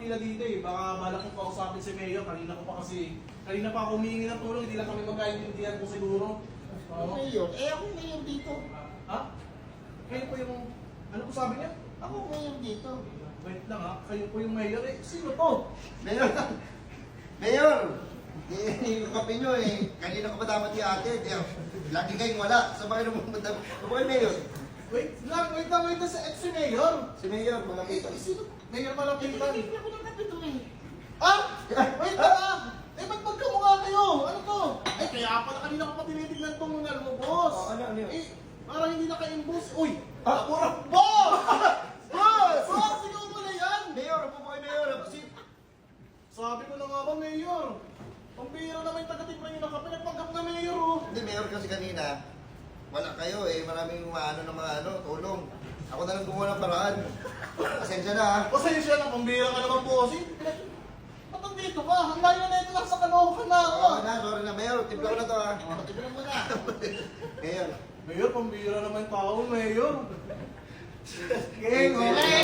nila dito eh, baka balak ko kausapin si Mayor, kanina pa ako humingi ng tulong, hindi lang kami magkaintindihan ko siguro. Mayor, ako mayor dito. Ha? Kayo po yung, ano po sabi niya? Ako mayor dito. Wait lang ha, kayo po yung Mayor eh, sino to? Mayor! Mayor! Yung kape nyo eh. Kanina ko pa dapat yung ate. Lagi kayong wala. Sa bakit naman punta? Ano ba yung mayor? Wait lang si Mayor. Si Mayor, malapitan. Sino? Mayor Malapitan. Hindi ako ng kape to eh. Ah! Wait lang ha! Eh, ba't magkamukha kayo? Ano to? Eh, kaya pala kanina ko pa tinitignan tong mga mo, boss. Ano yun? Eh, parang hindi naka-imbus. Uy! Ah! Murang boss! Boss! Boss, ikaw pala yan! Mayor, upo po kayo Mayor. Sabi ko na nga ba, Mayor? Pambira naman yung taga-timpla nyo ng kape. Nagpanggap na, Mayor, oh. Hindi, Mayor kasi kanina. Wala kayo eh. Maraming tulong. Ako na lang gumawa ng paraan. Pasensya na ha. Pasensya na, pambira ka naman, boss. Ba't nandito ka? Ang layo na ito lang sa Caloocan na ako. Oo na, sorry na Mayor. Timpla ko na to ha. Tignan mo na. Mayor. Mayor, pambira naman yung tao, Mayor. Game, okay.